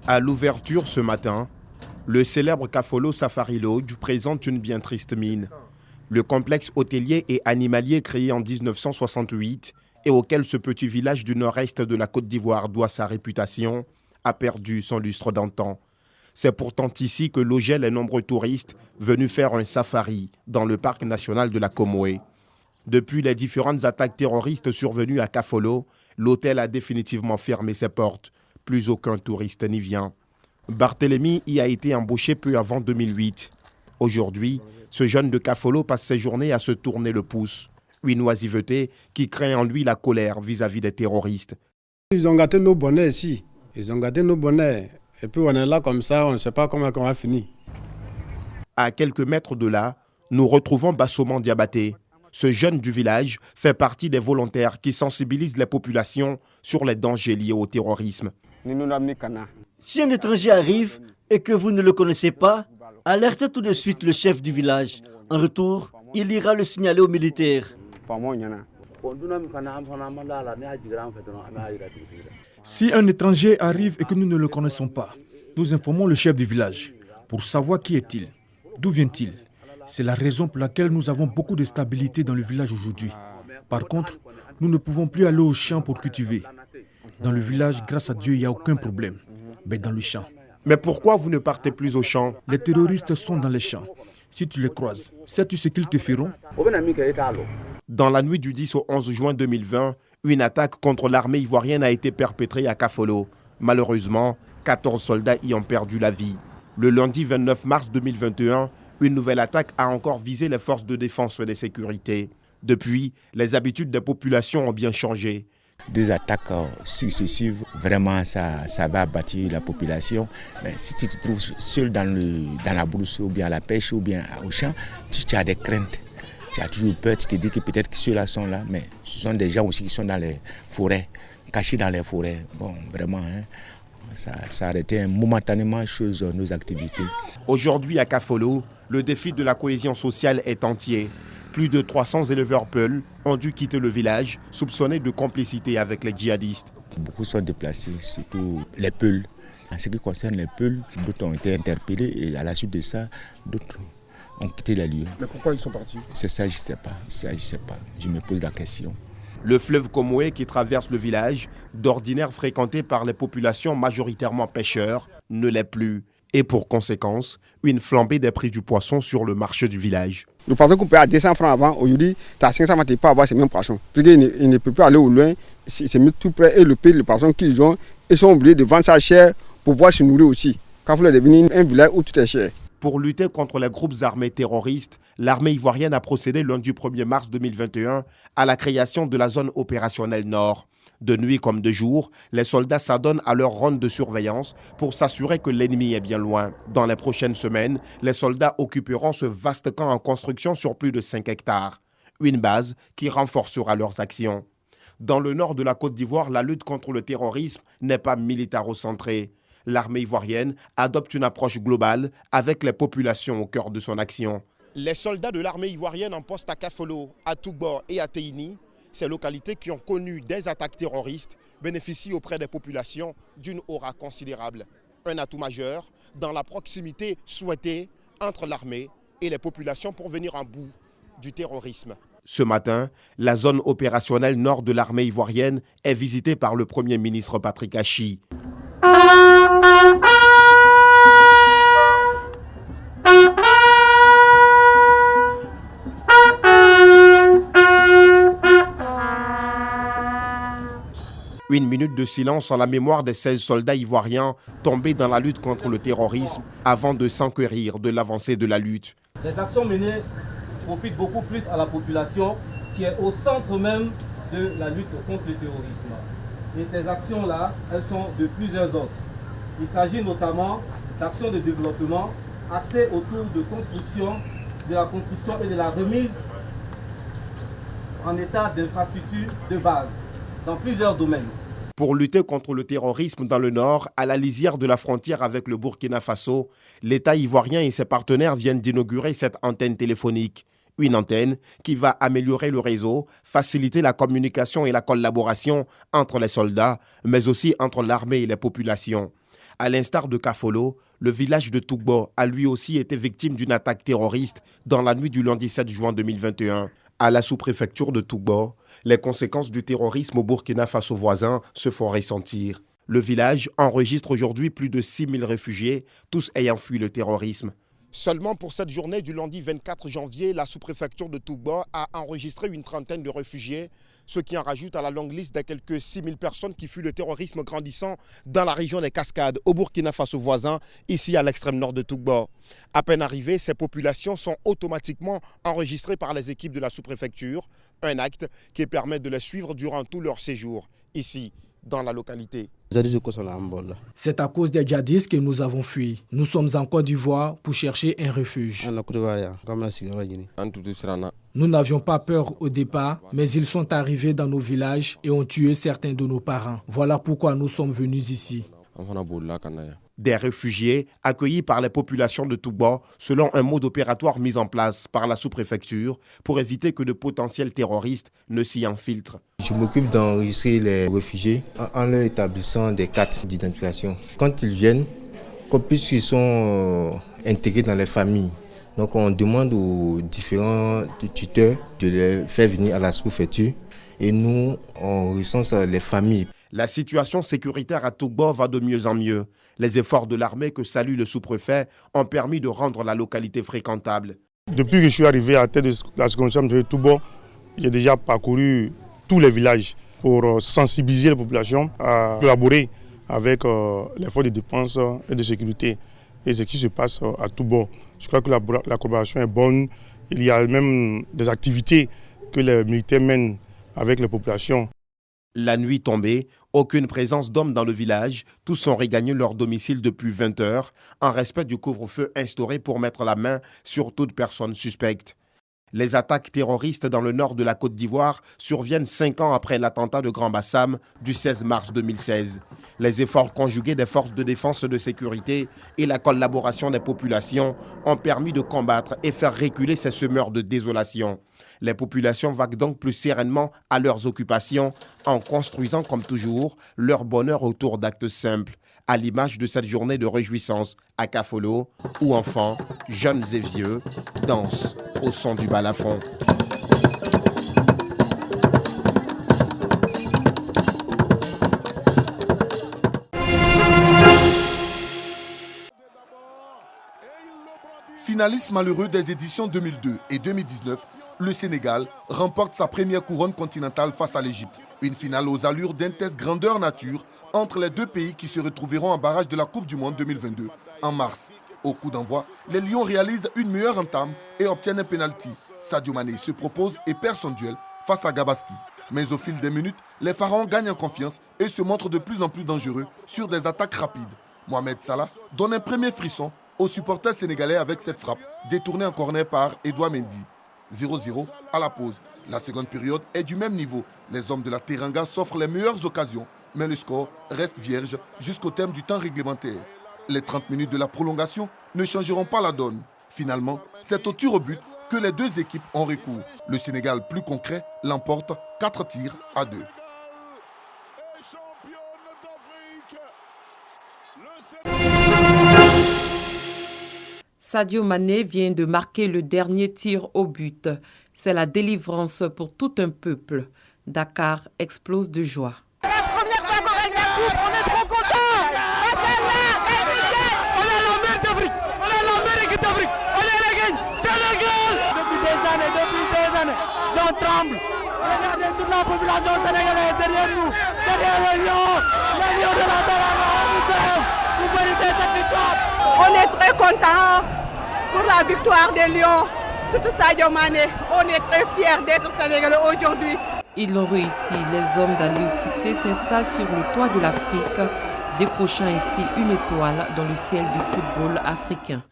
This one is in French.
À l'ouverture ce matin, le célèbre Kafolo Safari Lodge présente une bien triste mine. Le complexe hôtelier et animalier créé en 1968 et auquel ce petit village du nord-est de la Côte d'Ivoire doit sa réputation, a perdu son lustre d'antan. C'est pourtant ici que logeaient les nombreux touristes venus faire un safari dans le parc national de la Comoé. Depuis les différentes attaques terroristes survenues à Kafolo, l'hôtel a définitivement fermé ses portes. Plus aucun touriste n'y vient. Barthélemy y a été embauché peu avant 2008. Aujourd'hui, ce jeune de Kafolo passe ses journées à se tourner le pouce. Une oisiveté qui crée en lui la colère vis-à-vis des terroristes. Ils ont gâté nos bonnets ici. Ils ont gâté nos bonnets. Et puis on est là comme ça, on ne sait pas comment on va finir. À quelques mètres de là, nous retrouvons Bassoman Diabaté. Ce jeune du village fait partie des volontaires qui sensibilisent les populations sur les dangers liés au terrorisme. Si un étranger arrive et que vous ne le connaissez pas, alertez tout de suite le chef du village. En retour, il ira le signaler aux militaires. Si un étranger arrive et que nous ne le connaissons pas, nous informons le chef du village pour savoir qui est-il, d'où vient-il. C'est la raison pour laquelle nous avons beaucoup de stabilité dans le village aujourd'hui. Par contre, nous ne pouvons plus aller au champ pour cultiver. Dans le village, grâce à Dieu, il n'y a aucun problème. Mais dans le champ. Mais pourquoi vous ne partez plus au champ? Les terroristes sont dans les champs. Si tu les croises, sais-tu ce qu'ils te feront? Dans la nuit du 10 au 11 juin 2020, une attaque contre l'armée ivoirienne a été perpétrée à Kafolo. Malheureusement, 14 soldats y ont perdu la vie. Le lundi 29 mars 2021, une nouvelle attaque a encore visé les forces de défense et de sécurité. Depuis, les habitudes des populations ont bien changé. Des attaques successives, vraiment ça va abattre la population. Mais si tu te trouves seul dans la brousse ou bien à la pêche ou bien au champ, tu as des craintes. Tu as toujours peur, tu te dis que peut-être que ceux-là sont là, mais ce sont des gens aussi qui sont dans les forêts, cachés dans les forêts. Bon, vraiment, ça a arrêté momentanément nos activités. Aujourd'hui à Kafolo, le défi de la cohésion sociale est entier. Plus de 300 éleveurs Peuls ont dû quitter le village, soupçonnés de complicité avec les djihadistes. Beaucoup sont déplacés, surtout les Peuls. En ce qui concerne les Peuls, d'autres ont été interpellés et à la suite de ça, d'autres ont quitté les lieux. Mais pourquoi ils sont partis? C'est ça, je ne sais pas. Je me pose la question. Le fleuve Comoé qui traverse le village, d'ordinaire fréquenté par les populations majoritairement pêcheurs, ne l'est plus. Et pour conséquence, une flambée des prix du poisson sur le marché du village. Le poisson qu'on paye à 200 francs avant, aujourd'hui, tu as 500 francs, tu ne peux pas avoir ces mêmes poissons. Parce qu'ils ne peuvent plus aller au loin, c'est mis tout près et le prix le poisson qu'ils ont, ils sont obligés de vendre ça cher pour pouvoir se nourrir aussi. Quand vous est devenu un village où tout est cher. Pour lutter contre les groupes armés terroristes, l'armée ivoirienne a procédé lundi 1er mars 2021 à la création de la zone opérationnelle Nord. De nuit comme de jour, les soldats s'adonnent à leur ronde de surveillance pour s'assurer que l'ennemi est bien loin. Dans les prochaines semaines, les soldats occuperont ce vaste camp en construction sur plus de 5 hectares. Une base qui renforcera leurs actions. Dans le nord de la Côte d'Ivoire, la lutte contre le terrorisme n'est pas militaro-centrée. L'armée ivoirienne adopte une approche globale avec les populations au cœur de son action. Les soldats de l'armée ivoirienne en poste à Kafolo, à Toubor et à Teini, ces localités qui ont connu des attaques terroristes, bénéficient auprès des populations d'une aura considérable. Un atout majeur dans la proximité souhaitée entre l'armée et les populations pour venir en bout du terrorisme. Ce matin, la zone opérationnelle nord de l'armée ivoirienne est visitée par le Premier ministre Patrick Hachi. Une minute de silence en la mémoire des 16 soldats ivoiriens tombés dans la lutte contre le terrorisme avant de s'enquérir de l'avancée de la lutte. Les actions menées profitent beaucoup plus à la population qui est au centre même de la lutte contre le terrorisme. Et ces actions-là, elles sont de plusieurs ordres. Il s'agit notamment d'actions de développement axées autour de construction, de la construction et de la remise en état d'infrastructure de base dans plusieurs domaines. Pour lutter contre le terrorisme dans le nord, à la lisière de la frontière avec le Burkina Faso, l'État ivoirien et ses partenaires viennent d'inaugurer cette antenne téléphonique. Une antenne qui va améliorer le réseau, faciliter la communication et la collaboration entre les soldats, mais aussi entre l'armée et les populations. À l'instar de Kafolo, le village de Tougbo a lui aussi été victime d'une attaque terroriste dans la nuit du lundi 7 juin 2021. À la sous-préfecture de Tougbo, les conséquences du terrorisme au Burkina Faso voisin se font ressentir. Le village enregistre aujourd'hui plus de 6 000 réfugiés, tous ayant fui le terrorisme. Seulement pour cette journée du lundi 24 janvier, la sous-préfecture de Tougbo a enregistré une trentaine de réfugiés, ce qui en rajoute à la longue liste des quelques 6 000 personnes qui fuient le terrorisme grandissant dans la région des Cascades, au Burkina Faso voisin, ici à l'extrême nord de Tougbo. À peine arrivées, ces populations sont automatiquement enregistrées par les équipes de la sous-préfecture, un acte qui permet de les suivre durant tout leur séjour, ici, dans la localité. C'est à cause des djihadistes que nous avons fui. Nous sommes en Côte d'Ivoire pour chercher un refuge. Nous n'avions pas peur au départ, mais ils sont arrivés dans nos villages et ont tué certains de nos parents. Voilà pourquoi nous sommes venus ici. Des réfugiés accueillis par les populations de Tougbo selon un mode opératoire mis en place par la sous-préfecture pour éviter que de potentiels terroristes ne s'y infiltrent. Je m'occupe d'enregistrer les réfugiés en leur établissant des cartes d'identification. Quand ils viennent, puisqu'ils sont intégrés dans les familles, donc on demande aux différents tuteurs de les faire venir à la sous-préfecture et nous, on recense les familles. La situation sécuritaire à Tougbo va de mieux en mieux. Les efforts de l'armée que salue le sous-préfet ont permis de rendre la localité fréquentable. Depuis que je suis arrivé à la tête de la circonscription de Tougbo, j'ai déjà parcouru tous les villages pour sensibiliser les populations à collaborer avec les forces de défense et de sécurité. Et ce qui se passe à Tougbo, je crois que la collaboration est bonne. Il y a même des activités que les militaires mènent avec les populations. La nuit tombée, aucune présence d'hommes dans le village. Tous ont regagné leur domicile depuis 20 heures, en respect du couvre-feu instauré pour mettre la main sur toute personne suspecte. Les attaques terroristes dans le nord de la Côte d'Ivoire surviennent 5 ans après l'attentat de Grand Bassam du 16 mars 2016. Les efforts conjugués des forces de défense et de sécurité et la collaboration des populations ont permis de combattre et faire reculer ces semeurs de désolation. Les populations vaquent donc plus sereinement à leurs occupations en construisant comme toujours leur bonheur autour d'actes simples, à l'image de cette journée de réjouissance à Kafolo, où enfants, jeunes et vieux dansent au son du balafon. Finaliste malheureux des éditions 2002 et 2019, le Sénégal remporte sa première couronne continentale face à l'Égypte. Une finale aux allures d'un test grandeur nature entre les deux pays qui se retrouveront en barrage de la Coupe du Monde 2022 en mars. Au coup d'envoi, les Lions réalisent une meilleure entame et obtiennent un pénalty. Sadio Mané se propose et perd son duel face à Gabaski. Mais au fil des minutes, les Pharaons gagnent en confiance et se montrent de plus en plus dangereux sur des attaques rapides. Mohamed Salah donne un premier frisson aux supporters sénégalais avec cette frappe détournée en corner par Edouard Mendy. 0-0 à la pause. La seconde période est du même niveau. Les hommes de la Teranga s'offrent les meilleures occasions, mais le score reste vierge jusqu'au terme du temps réglementaire. Les 30 minutes de la prolongation ne changeront pas la donne. Finalement, c'est au tir au but que les deux équipes ont recours. Le Sénégal, plus concret, l'emporte 4 tirs à 2. Sadio Mané vient de marquer le dernier tir au but. C'est la délivrance pour tout un peuple. Dakar explose de joie. La première fois qu'on gagne la coupe, on est trop contents. On est la meilleure d'Afrique. On est la meilleure équipe d'Afrique. On est la gagne. Sénégal. Depuis des années, j'en tremble. Regardez toute la population sénégalaise derrière nous. Derrière les lions de la Teranga. Vous méritez cette victoire. On est très contents pour la victoire des Lions, surtout Sadio Mané. On est très fiers d'être Sénégalais aujourd'hui. Ils l'ont réussi. Les hommes d'Aliou Cissé s'installent sur le toit de l'Afrique, décrochant ainsi une étoile dans le ciel du football africain.